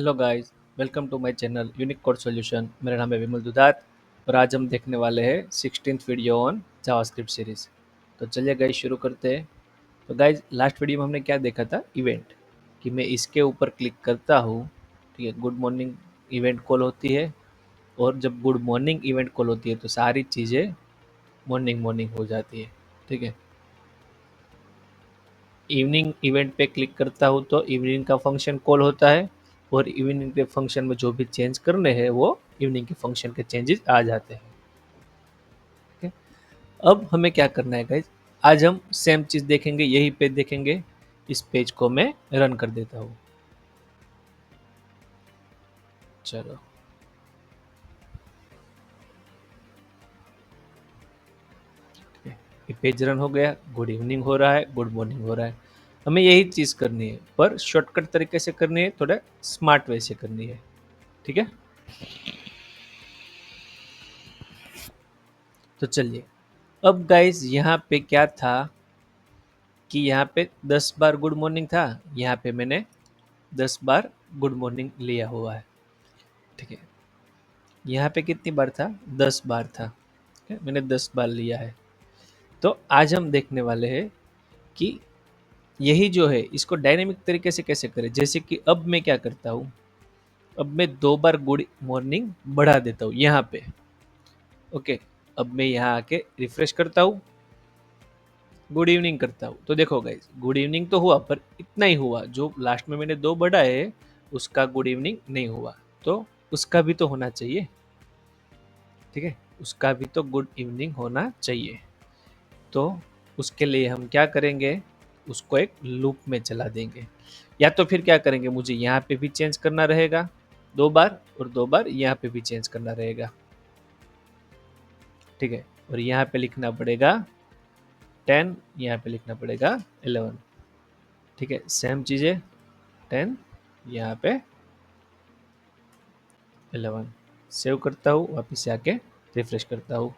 Hello guys, welcome to my channel unique code solution. मेरा नाम है विमल दुधात और आज हम देखने वाले हैं 16th video on JavaScript series. तो चलिए गाइस शुरू करते हैं। तो गाइस लास्ट वीडियो में हमने क्या देखा था, इवेंट, कि मैं इसके ऊपर क्लिक करता हूँ, ठीक है, गुड मॉर्निंग इवेंट कॉल होती है। और जब गुड मॉर्निंग इवेंट कॉल होती है तो सारी चीज़ें मॉर्निंग मॉर्निंग हो जाती है, ठीक है। इवनिंग इवेंट पे क्लिक करता हूँ तो इवनिंग का फंक्शन कॉल होता है और इवनिंग के फंक्शन में जो भी चेंज करने हैं वो इवनिंग के फंक्शन के चेंजेस आ जाते हैं। ठीक है। अब हमें क्या करना है गाइज, आज हम सेम चीज़ देखेंगे, यही पेज देखेंगे। इस पेज को मैं रन कर देता हूँ। चलो, ये पेज रन हो गया, गुड इवनिंग हो रहा है, गुड मॉर्निंग हो रहा है। हमें यही चीज़ करनी है पर शॉर्टकट तरीके से करनी है, थोड़ा स्मार्ट वे से करनी है, ठीक है। तो चलिए, अब गाइज यहाँ पे क्या था कि यहाँ पे 10 बार गुड मॉर्निंग था, यहाँ पे मैंने 10 बार गुड मॉर्निंग लिया हुआ है, ठीक है। यहाँ पे कितनी बार था, 10 बार था, ठीक है? मैंने 10 बार लिया है। तो आज हम देखने वाले हैं कि यही जो है इसको डायनेमिक तरीके से कैसे करें। जैसे कि अब मैं क्या करता हूँ, अब मैं 2 बार गुड मॉर्निंग बढ़ा देता हूँ यहाँ पे। ओके, अब मैं यहाँ आके रिफ्रेश करता हूँ, गुड इवनिंग करता हूँ, तो देखो गाइज गुड इवनिंग तो हुआ पर इतना ही हुआ। जो लास्ट में मैंने 2 बढ़ाए है उसका गुड इवनिंग नहीं हुआ, तो उसका भी तो होना चाहिए, ठीक है। उसका भी तो गुड इवनिंग होना चाहिए। तो उसके लिए हम क्या करेंगे, उसको एक लूप में चला देंगे। या तो फिर क्या करेंगे, मुझे यहाँ पे भी चेंज करना रहेगा 2 बार और 2 बार यहाँ पे भी चेंज करना रहेगा, ठीक है। और यहाँ पे लिखना पड़ेगा 10, यहाँ पे लिखना पड़ेगा 11, ठीक है। सेम चीज़ें 10, यहाँ पे 11। सेव करता हूँ, वापस से आके रिफ्रेश करता हूँ,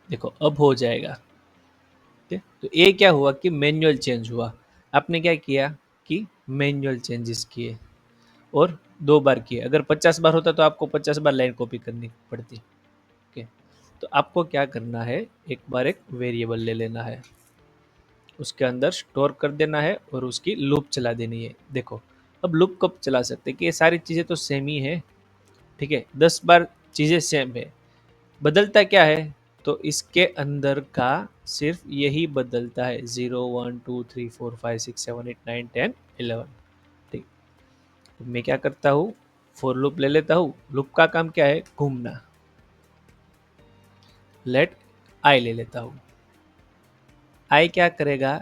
देखो अब हो जाएगा, ठीक है। तो ये क्या हुआ कि मैनुअल चेंज हुआ। आपने क्या किया कि मैनुअल चेंजेस किए और 2 बार किए। अगर 50 बार होता तो आपको 50 बार लाइन कॉपी करनी पड़ती, ओके। तो आपको क्या करना है, एक बार एक वेरिएबल ले लेना है, उसके अंदर स्टोर कर देना है और उसकी लूप चला देनी है। देखो, अब लूप कब चला सकते हैं कि ये सारी चीज़ें तो सेम ही है, ठीक है। 10 बार चीज़ें सेम है, बदलता क्या है, तो इसके अंदर का सिर्फ यही बदलता है, 0 1 2 3 4 5 6 7 8 9 10 11, ठीक। तो मैं क्या करता हूँ, फॉर लूप ले लेता हूँ। लूप का काम क्या है, घूमना। लेट आई ले लेता हूँ। आई क्या करेगा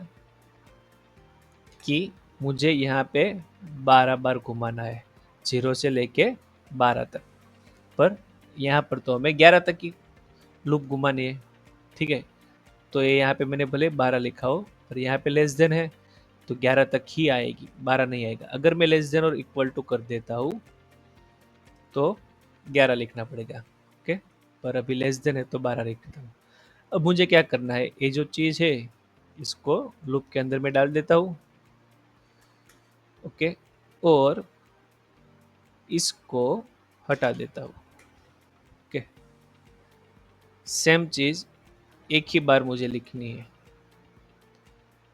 कि मुझे यहाँ पे 12 बार घुमाना है, 0 से लेके 12 तक। पर यहाँ पर तो हमें 11 तक की लूप घुमानी है, ठीक है। तो ये यहाँ पे मैंने भले 12 लिखा हो पर यहाँ पे लेस देन है तो 11 तक ही आएगी, 12 नहीं आएगा। अगर मैं लेस देन और इक्वल टू कर देता हूँ तो 11 लिखना पड़ेगा, ओके। पर अभी लेस देन है तो 12 लिख देता हूँ। अब मुझे क्या करना है, ये जो चीज़ है इसको लूप के अंदर में डाल देता हूँ, ओके। और इसको हटा देता हूँ, ओके। सेम चीज़ एक ही बार मुझे लिखनी है,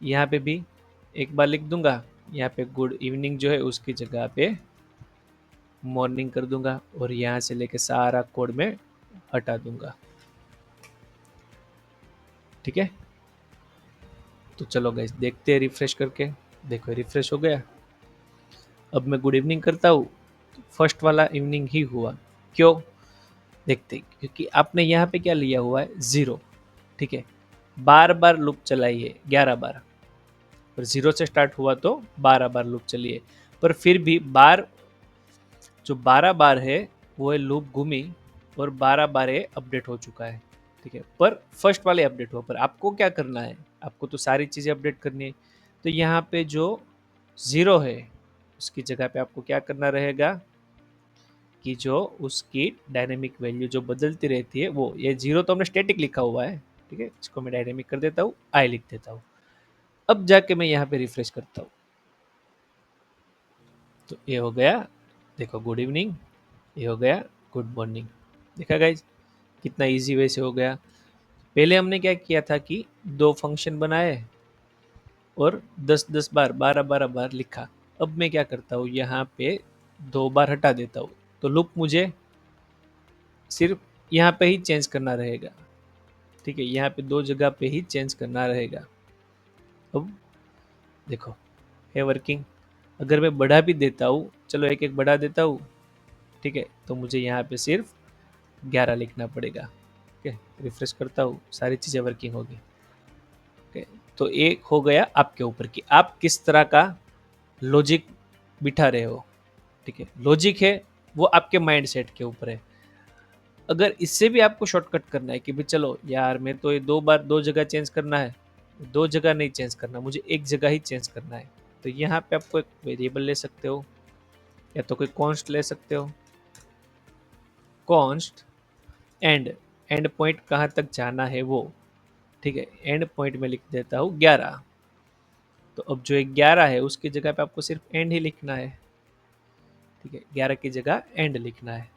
यहाँ पे भी एक बार लिख दूंगा। यहाँ पे गुड इवनिंग जो है उसकी जगह पे मॉर्निंग कर दूंगा और यहाँ से लेके सारा कोड में हटा दूंगा, ठीक है। तो चलो गाइस देखते हैं रिफ्रेश करके। देखो रिफ्रेश हो गया। अब मैं गुड इवनिंग करता हूँ तो फर्स्ट वाला इवनिंग ही हुआ। क्यों, देखते हैं। क्योंकि आपने यहाँ पे क्या लिया हुआ है, 0, ठीक है। बार बार लूप चलाई है 11 बार, पर 0 से स्टार्ट हुआ तो 12 बार लूप चली है। पर फिर भी बार जो 12 बार है वो है लूप घूमी और 12 बार ये अपडेट हो चुका है, ठीक है। पर फर्स्ट वाले अपडेट हुआ, पर आपको क्या करना है, आपको तो सारी चीज़ें अपडेट करनी है। तो यहाँ पे जो 0 है उसकी जगह पे आपको क्या करना रहेगा कि जो उसकी डायनेमिक वैल्यू जो बदलती रहती है वो, ये 0 तो हमने स्टैटिक लिखा हुआ है, ठीक है। इसको मैं डायनेमिक कर देता हूँ, आई लिख देता हूँ। अब जाके मैं यहाँ पे रिफ्रेश करता हूँ, तो ये हो गया, देखो गुड इवनिंग, ये हो गया गुड मॉर्निंग। देखा गाइज कितना इजी वे से हो गया। पहले हमने क्या किया था कि दो फंक्शन बनाए और 10-10 बार 12-12 बार लिखा। अब मैं क्या करता हूँ, यहाँ पे 2 बार हटा देता हूँ, तो लूप मुझे सिर्फ यहाँ पे ही चेंज करना रहेगा। ठीक है, यहाँ पे 2 जगह पे ही चेंज करना रहेगा। अब देखो है वर्किंग। अगर मैं बढ़ा भी देता हूँ, चलो एक एक बढ़ा देता हूँ, ठीक है, तो मुझे यहाँ पे सिर्फ 11 लिखना पड़ेगा। ठीक है, रिफ्रेश करता हूँ, सारी चीज़ें वर्किंग होगी। ठीक है, तो एक हो गया आपके ऊपर कि आप किस तरह का लॉजिक बिठा रहे हो। ठीक है, लॉजिक है वो आपके माइंड सेट के ऊपर है। अगर इससे भी आपको शॉर्टकट करना है कि भाई चलो यार मैं तो ये 2 बार 2 जगह चेंज करना है, 2 जगह नहीं चेंज करना, मुझे एक जगह ही चेंज करना है, तो यहाँ पे आपको एक वेरिएबल ले सकते हो या तो कोई कॉन्स्ट ले सकते हो। कॉन्स्ट एंड, एंड पॉइंट कहाँ तक जाना है वो। ठीक है, एंड पॉइंट में लिख देता हूँ 11। तो अब जो 11 है उसकी जगह पे आपको सिर्फ एंड ही लिखना है। ठीक है, 11 की जगह एंड लिखना है।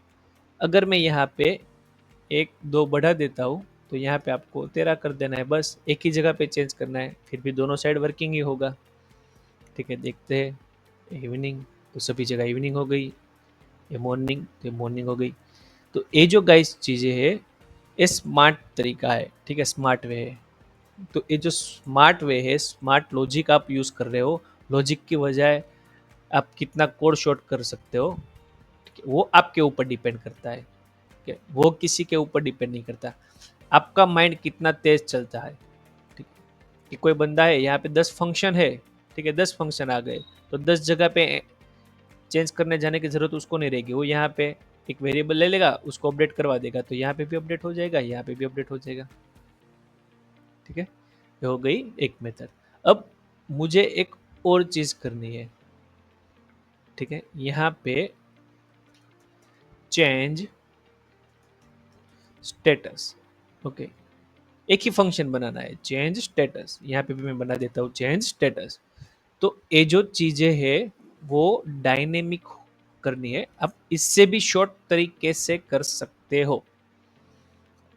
अगर मैं यहाँ पे 1-2 बढ़ा देता हूँ, तो यहाँ पे आपको 13 कर देना है, बस एक ही जगह पे चेंज करना है, फिर भी दोनों साइड वर्किंग ही होगा। ठीक है, देखते हैं। इवनिंग, तो सभी जगह इवनिंग हो गई। ये मॉर्निंग, तो ये मॉर्निंग हो गई। तो ये जो गाइस चीज़ें है, ये स्मार्ट तरीका है। ठीक है, स्मार्ट वे है। तो ये जो स्मार्ट वे है, स्मार्ट लॉजिक आप यूज़ कर रहे हो, लॉजिक की बजाय आप कितना कोड शॉर्ट कर सकते हो, ठीक है, वो आपके ऊपर डिपेंड करता है। ठीक है, वो किसी के ऊपर डिपेंड नहीं करता। आपका माइंड कितना तेज चलता है। ठीक है, कि कोई बंदा है यहाँ पे 10 फंक्शन है, ठीक है, 10 फंक्शन आ गए, तो 10 जगह पे चेंज करने जाने की जरूरत उसको नहीं रहेगी। वो यहाँ पे एक वेरिएबल ले लेगा, उसको अपडेट करवा देगा, तो यहाँ पे भी अपडेट हो जाएगा, यहाँ पे भी अपडेट हो जाएगा। ठीक है, ये हो गई एक मेथड। अब मुझे एक और चीज करनी है। ठीक है, यहाँ पे चेंज स्टेटस। ओके, एक ही फंक्शन बनाना है, चेंज स्टेटस। यहाँ पे भी मैं बना देता हूँ चेंज स्टेटस। तो ये जो चीजें है वो डायनेमिक करनी है। अब इससे भी शॉर्ट तरीके से कर सकते हो।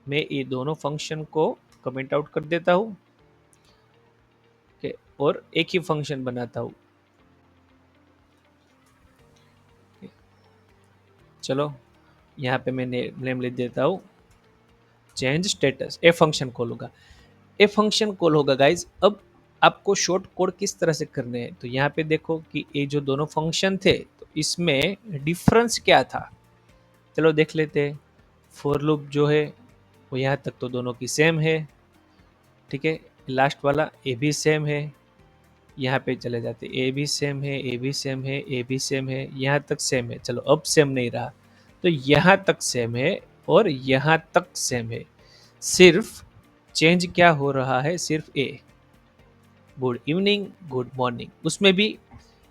मैं ये दोनों फंक्शन को कमेंट आउट कर देता हूँ, और एक ही फंक्शन बनाता हूँ। चलो यहाँ पे मैं नेम लिख देता हूँ change status. A function call होगा, ए फंक्शन कॉल होगा गाइज। अब आपको शॉर्ट कोड किस तरह से करने हैं, तो यहाँ पे देखो कि ये जो दोनों फंक्शन थे, तो इसमें डिफरेंस क्या था, चलो देख लेते हैं। फॉर लूप जो है वो यहाँ तक तो दोनों की सेम है। ठीक है, लास्ट वाला ए भी सेम है। यहाँ पे चले जाते, ए भी सेम है, ए भी सेम है, ए भी सेम है, यहाँ तक सेम है। चलो अब सेम नहीं रहा, तो यहाँ तक सेम है और यहाँ तक सेम है। सिर्फ चेंज क्या हो रहा है, सिर्फ ए, गुड इवनिंग गुड मॉर्निंग, उसमें भी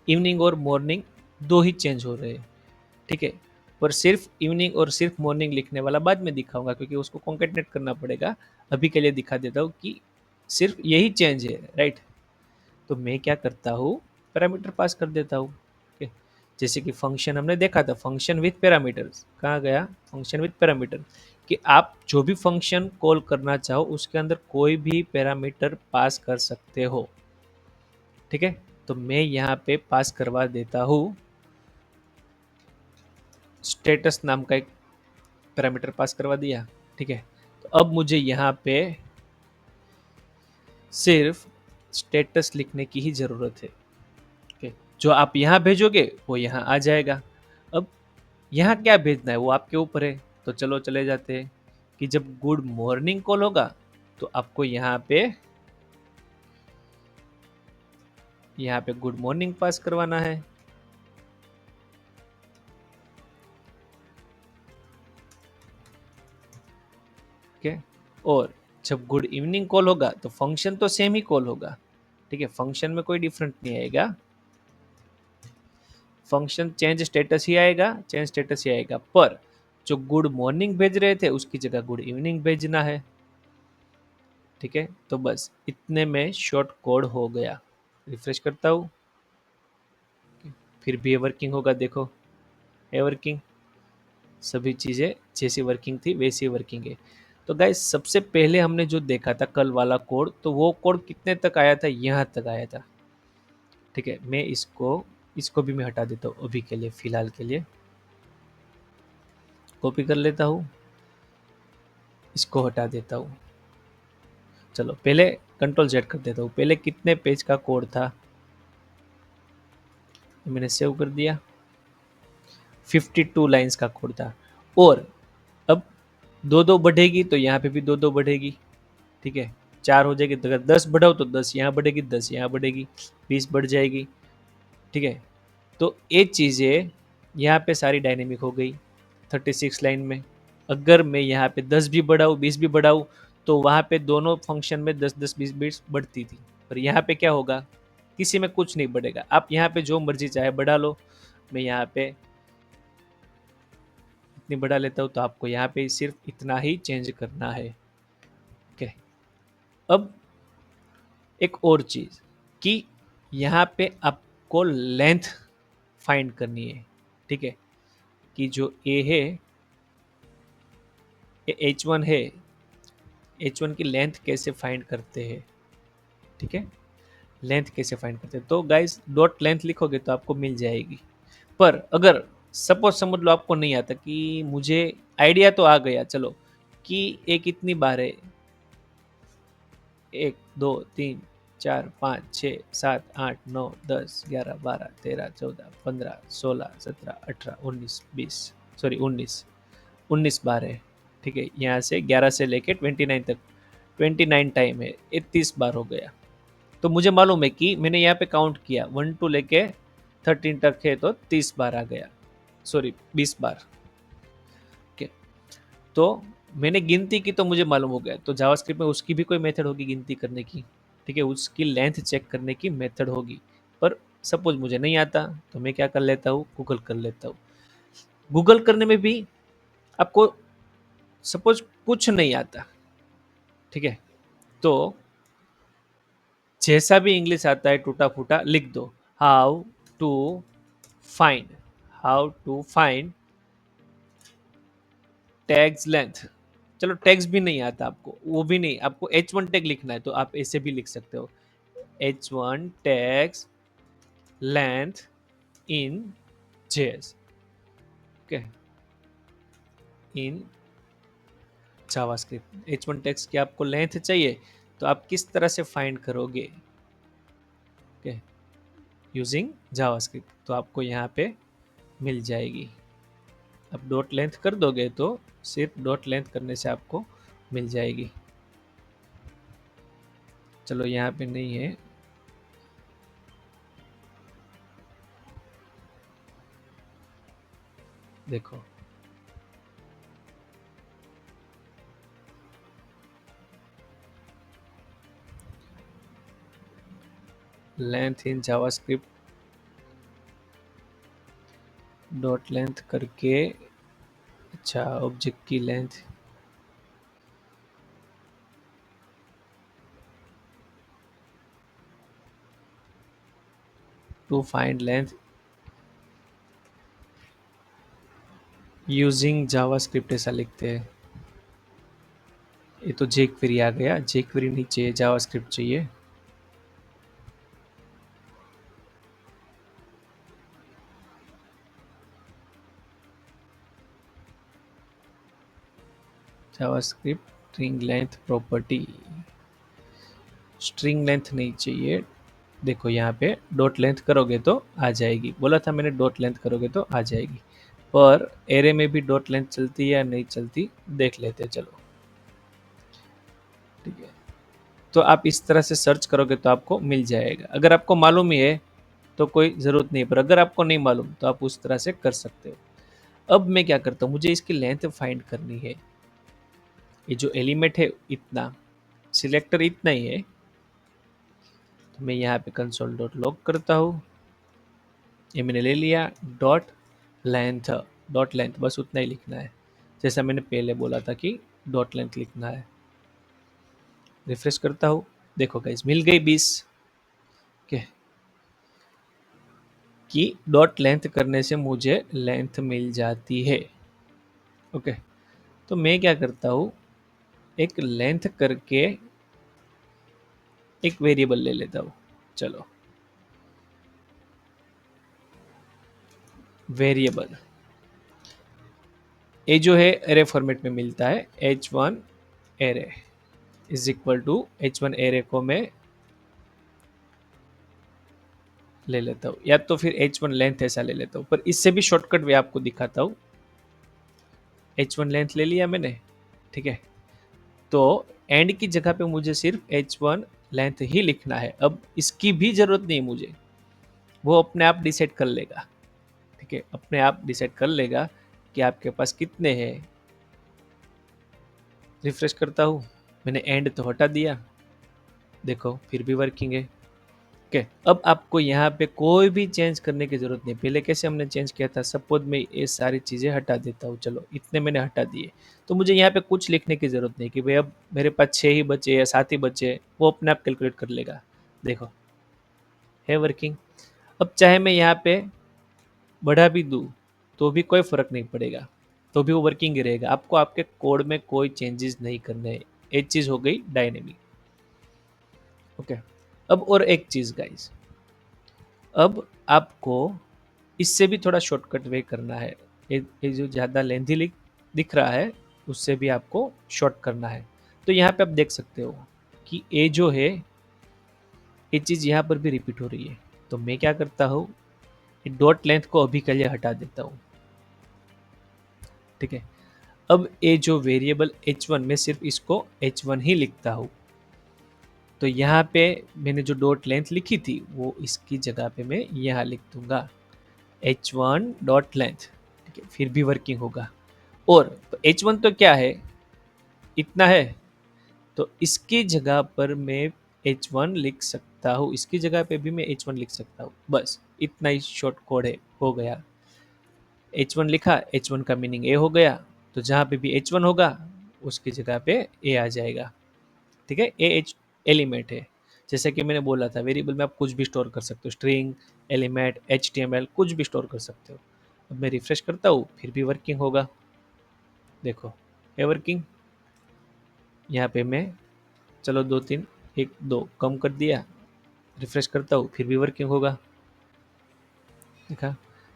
इवनिंग और मॉर्निंग दो ही चेंज हो रहे हैं। ठीक है, पर सिर्फ इवनिंग और सिर्फ मॉर्निंग लिखने वाला बाद में दिखाऊंगा, क्योंकि उसको कॉन्केटनेट करना पड़ेगा। अभी के लिए दिखा देता हूँ कि सिर्फ यही चेंज है, राइट। तो मैं क्या करता हूँ, पैरामीटर पास कर देता हूँ। ठीक है, जैसे कि फंक्शन हमने देखा था, फंक्शन विथ पैरामीटर्स, कहाँ गया फंक्शन विथ पैरामीटर, कि आप जो भी फंक्शन कॉल करना चाहो उसके अंदर कोई भी पैरामीटर पास कर सकते हो। ठीक है, तो मैं यहाँ पे पास करवा देता हूँ स्टेटस नाम का एक पैरामीटर पास करवा दिया। ठीक है, तो अब मुझे यहाँ पे सिर्फ स्टेटस लिखने की ही ज़रूरत है। ओके, जो आप यहाँ भेजोगे वो यहाँ आ जाएगा। अब यहाँ क्या भेजना है वो आपके ऊपर है। तो चलो चले जाते हैं कि जब गुड मॉर्निंग कॉल होगा तो आपको यहाँ पे गुड मॉर्निंग पास करवाना है। ओके, और जब गुड इवनिंग कॉल होगा तो फंक्शन तो सेम ही कॉल होगा। ठीक है, फंक्शन में कोई डिफरेंट नहीं आएगा, फंक्शन चेंज स्टेटस ही आएगा, चेंज स्टेटस ही आएगा, पर जो गुड मॉर्निंग भेज रहे थे उसकी जगह गुड इवनिंग भेजना है। ठीक है, तो बस इतने में शॉर्ट कोड हो गया। रिफ्रेश करता हूँ, फिर भी ये वर्किंग होगा, देखो है वर्किंग, सभी चीज़ें जैसी वर्किंग थी वैसी वर्किंग है। तो गाइस सबसे पहले हमने जो देखा था कल वाला कोड, तो वो कोड कितने तक आया था, यहाँ तक आया था। ठीक है, मैं इसको इसको भी मैं हटा देता हूँ अभी के लिए, फिलहाल के लिए कॉपी कर लेता हूँ, इसको हटा देता हूँ। चलो पहले कंट्रोल जेड कर देता हूँ। पहले कितने पेज का कोड था, मैंने सेव कर दिया, 52 लाइंस का कोड था। और अब दो दो बढ़ेगी तो यहाँ पे भी दो दो बढ़ेगी। ठीक है, 4 हो जाएगी, तो अगर 10 बढ़ाओ तो 10 यहाँ बढ़ेगी, 10 यहाँ बढ़ेगी, 20 बढ़ जाएगी। ठीक है, तो ये चीज़ें यहाँ पे सारी डायनेमिक हो गई 36 लाइन में। अगर मैं यहाँ पे 10 भी बढ़ाऊँ 20 भी बढ़ाऊँ तो वहाँ पे दोनों फंक्शन में 10 10 20 20 बढ़ती थी। पर यहाँ पे क्या होगा, किसी में कुछ नहीं बढ़ेगा। आप यहाँ पे जो मर्जी चाहे बढ़ा लो, मैं यहाँ पे इतनी बढ़ा लेता हूँ, तो आपको यहाँ पे सिर्फ इतना ही चेंज करना है। ओके, अब एक और चीज़ कि यहाँ पे आपको लेंथ फाइंड करनी है। ठीक है, कि जो ए है, ये H1 है, H1 की लेंथ कैसे फाइंड करते हैं। ठीक है, लेंथ कैसे फाइंड करते हैं, तो गाइस डॉट लेंथ लिखोगे तो आपको मिल जाएगी। पर अगर सपोज समझ लो आपको नहीं आता, कि मुझे आइडिया तो आ गया चलो कि ए कितनी बार है, 1 2 3 4 5 6 7 8 9 10 11 12 13 14 15 16 17 18 19 20, सॉरी 19 बार है। ठीक है, यहाँ से 11 से लेके 29 तक 29 टाइम है, ये 30 बार हो गया। तो मुझे मालूम है कि मैंने यहाँ पे काउंट किया 1 टू लेके 13 तक है, तो 30 बार आ गया, सॉरी 20 बार। ओके, तो मैंने गिनती की तो मुझे मालूम हो गया। तो जावास्क्रिप्ट में उसकी भी कोई मेथड होगी गिनती करने की। ठीक है, उसकी लेंथ चेक करने की मेथड होगी। पर सपोज मुझे नहीं आता तो मैं क्या कर लेता हूँ, गूगल कर लेता हूँ। गूगल करने में भी आपको सपोज कुछ नहीं आता, ठीक है, तो जैसा भी इंग्लिश आता है टूटा फूटा लिख दो, how to find how to find tags length. चलो टैग्स भी नहीं आता आपको, वो भी नहीं, आपको H1 टैग लिखना है तो आप ऐसे भी लिख सकते हो, H1 tags length in JS। Okay, in JavaScript H1 tags की आपको लेंथ चाहिए, तो आप किस तरह से फाइंड करोगे, ओके, यूजिंग जावास्क्रिप्ट, तो आपको यहाँ पे मिल जाएगी। अब डॉट लेंथ कर दोगे तो सिर्फ डॉट लेंथ करने से आपको मिल जाएगी। चलो यहाँ पे नहीं है, देखो length in JavaScript dot length करके, अच्छा ऑब्जेक्ट की length, to find length using JavaScript ऐसा लिखते हैं। ये तो जेक्वेरी आ गया, जेक्वेरी नहीं चाहिए, जावास्क्रिप्ट चाहिए। JavaScript string length property, string length नहीं चाहिए। देखो यहाँ पे डॉट लेंथ करोगे तो आ जाएगी, बोला था मैंने डॉट लेंथ करोगे तो आ जाएगी। पर एरे में भी डॉट लेंथ चलती है या नहीं चलती देख लेते हैं, चलो ठीक है। तो आप इस तरह से सर्च करोगे तो आपको मिल जाएगा। अगर आपको मालूम ही है तो कोई ज़रूरत नहीं है, पर अगर आपको नहीं मालूम तो आप उस तरह से कर सकते हो। अब मैं क्या करता हूँ, मुझे इसकी लेंथ फाइंड करनी है। ये जो एलिमेंट है इतना, सिलेक्टर इतना ही है, तो मैं यहाँ पे कंसोल डॉट लॉग करता हूँ। ये मैंने ले लिया, डॉट लेंथ बस उतना ही लिखना है, जैसा मैंने पहले बोला था कि डॉट लेंथ लिखना है। रिफ्रेश करता हूँ, देखो गाइस मिल गई 20 के। कि डॉट लेंथ करने से मुझे लेंथ मिल जाती है। ओके, तो मैं क्या करता हूँ, एक लेंथ करके एक वेरिएबल ले लेता हूँ। चलो, वेरिएबल ए जो है एरे फॉर्मेट में मिलता है, h1 array is equal to h1 array को मैं ले लेता हूँ, या तो फिर h1 लेंथ ऐसा ले लेता हूँ, पर इससे भी शॉर्टकट वे आपको दिखाता हूँ। h1 लेंथ ले लिया मैंने, ठीक है। तो एंड की जगह पे मुझे सिर्फ h1 लेंथ ही लिखना है। अब इसकी भी जरूरत नहीं मुझे, वो अपने आप डिसाइड कर लेगा, ठीक है, अपने आप डिसाइड कर लेगा कि आपके पास कितने हैं। रिफ्रेश करता हूँ, मैंने एंड तो हटा दिया, देखो फिर भी वर्किंग है। ओके, अब आपको यहाँ पे कोई भी चेंज करने की जरूरत नहीं। पहले कैसे हमने चेंज किया था, सपोज मैं ये सारी चीज़ें हटा देता हूँ, चलो इतने मैंने हटा दिए, तो मुझे यहाँ पे कुछ लिखने की जरूरत नहीं कि भाई अब मेरे पास 6 ही बचे या 7 ही बचे, वो अपने आप कैलकुलेट कर लेगा। देखो है वर्किंग। अब चाहे मैं यहाँ पे बढ़ा भी दूँ तो भी कोई फर्क नहीं पड़ेगा, तो भी वो वर्किंग ही रहेगा। आपको आपके कोड में कोई चेंजेस नहीं करने हैं। एक चीज़ हो गई डायनेमिक। ओके, अब और एक चीज़ गाइस, अब आपको इससे भी थोड़ा शॉर्टकट वे करना है। ये जो ज़्यादा लेंथी दिख रहा है, उससे भी आपको शॉर्ट करना है। तो यहाँ पे आप देख सकते हो कि ये जो है, ये चीज़ यहाँ पर भी रिपीट हो रही है। तो मैं क्या करता हूँ, डॉट लेंथ को अभी के लिए हटा देता हूँ, ठीक है। अब ये जो वेरिएबल h1 में सिर्फ इसको h1 ही लिखता हूँ। तो यहाँ पे मैंने जो डॉट लेंथ लिखी थी वो इसकी जगह पे मैं यहाँ लिख दूंगा h1 डॉट लेंथ, ठीक है, फिर भी वर्किंग होगा। और तो h1 तो क्या है, इतना है, तो इसकी जगह पर मैं h1 लिख सकता हूँ, इसकी जगह पे भी मैं h1 लिख सकता हूँ, बस इतना ही शॉर्ट कोड है, हो गया। h1 लिखा, h1 का मीनिंग a हो गया, तो जहाँ पे भी h1 होगा उसकी जगह पे a आ जाएगा, ठीक है। ए एच एलिमेंट है, जैसे कि मैंने बोला था वेरिएबल में आप कुछ भी स्टोर कर सकते हो, स्ट्रिंग, एलिमेंट, HTML कुछ भी स्टोर कर सकते हो। अब मैं रिफ्रेश करता हूँ, फिर भी वर्किंग होगा, देखो है वर्किंग। यहाँ पे मैं, चलो 2 3 1 2 कम कर दिया, रिफ्रेश करता हूँ, फिर भी वर्किंग होगा, देखा।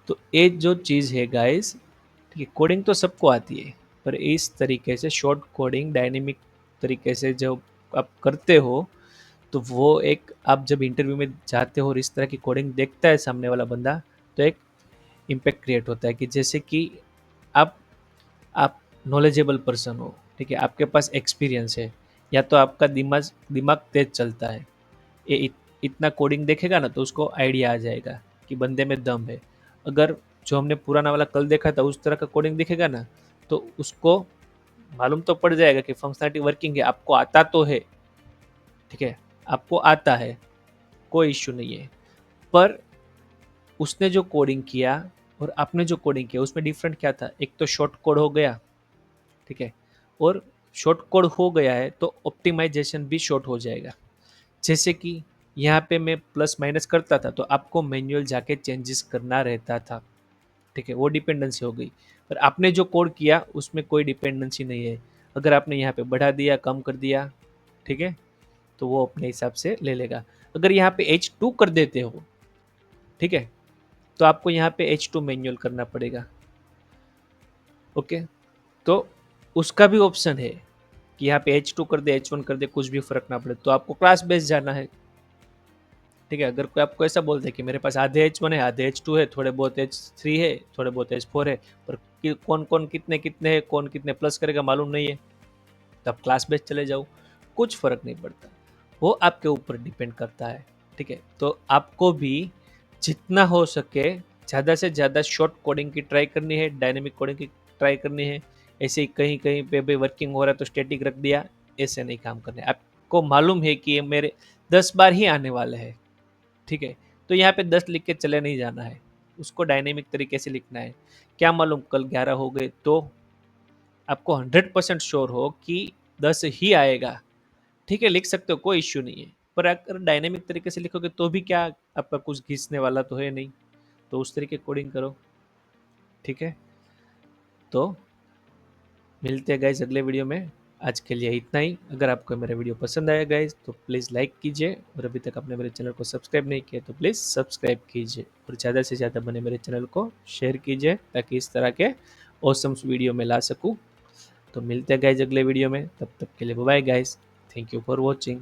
तो ये जो चीज़ है गाइस, ठीक है, कोडिंग तो सबको आती है, पर इस तरीके से शॉर्ट कोडिंग डायनेमिक तरीके से जब आप करते हो, तो वो एक, आप जब इंटरव्यू में जाते हो और इस तरह की कोडिंग देखता है सामने वाला बंदा, तो एक इम्पैक्ट क्रिएट होता है कि जैसे कि आप आप नॉलेजेबल पर्सन हो, ठीक है, आपके पास एक्सपीरियंस है, या तो आपका दिमाग दिमाग तेज चलता है, ये इतना कोडिंग देखेगा ना तो उसको आइडिया आ जाएगा कि बंदे में दम है। अगर जो हमने पुराना वाला कल देखा था उस तरह का कोडिंग दिखेगा ना, तो उसको मालूम तो पड़ जाएगा कि फंक्शनलिटी वर्किंग है, आपको आता तो है, ठीक है, आपको आता है, कोई इश्यू नहीं है। पर उसने जो कोडिंग किया और आपने जो कोडिंग किया उसमें डिफरेंट क्या था, एक तो शॉर्ट कोड हो गया, ठीक है, और शॉर्ट कोड हो गया है तो ऑप्टिमाइजेशन भी शॉर्ट हो जाएगा। जैसे कि यहाँ पे मैं प्लस माइनस करता था तो आपको मैनुअल जाके चेंजेस करना रहता था, ठीक है, वो डिपेंडेंसी हो गई। पर आपने जो कोड किया उसमें कोई डिपेंडेंसी नहीं है, अगर आपने यहाँ पे बढ़ा दिया, कम कर दिया, ठीक है, तो वो अपने हिसाब से ले लेगा। अगर यहाँ पे H2 कर देते हो, ठीक है, तो आपको यहाँ पे H2 मैनुअल करना पड़ेगा। ओके, तो उसका भी ऑप्शन है कि यहाँ पे H2 कर दे, H1 कर दे, कुछ भी फर्क ना पड़े, तो आपको क्लास बेस जाना है, ठीक है। अगर कोई आपको ऐसा बोलते हैं कि मेरे पास आधे H1 है, आधे H2 है, थोड़े बहुत H3 है, थोड़े बहुत H4 है, पर कौन कौन कितने कितने है, कौन कितने प्लस करेगा मालूम नहीं है, तो आप क्लास बेस चले जाओ, कुछ फर्क नहीं पड़ता, वो आपके ऊपर डिपेंड करता है, ठीक है। तो आपको भी जितना हो सके ज़्यादा से ज़्यादा शॉर्ट कोडिंग की ट्राई करनी है, डायनेमिक कोडिंग की ट्राई करनी है। ऐसे ही कहीं कहीं पे भी वर्किंग हो रहा है तो स्टैटिक रख दिया, ऐसे नहीं काम करने। आपको मालूम है कि ये मेरे 10 बार ही आने वाले हैं, ठीक है, तो यहाँ पे 10 लिख के चले नहीं जाना है, उसको डायनेमिक तरीके से लिखना है। क्या मालूम कल 11 हो गए, तो आपको 100% श्योर हो कि 10 ही आएगा, ठीक है, लिख सकते हो, कोई इश्यू नहीं है। पर अगर डायनेमिक तरीके से लिखोगे तो भी क्या, आपका कुछ घिसने वाला तो है नहीं, तो उस तरीके कोडिंग करो, ठीक है। तो मिलते हैं गाइज अगले वीडियो में। आज के लिए इतना ही। अगर आपको मेरा वीडियो पसंद आया गाइज तो प्लीज़ लाइक कीजिए, और अभी तक आपने मेरे चैनल को सब्सक्राइब नहीं किया तो प्लीज़ सब्सक्राइब कीजिए, और ज़्यादा से ज़्यादा बने मेरे चैनल को शेयर कीजिए, ताकि इस तरह के ऑसम्स वीडियो में ला सकूँ। तो मिलते हैं गाइज अगले वीडियो में, तब तक के लिए bye guys, thank you for watching.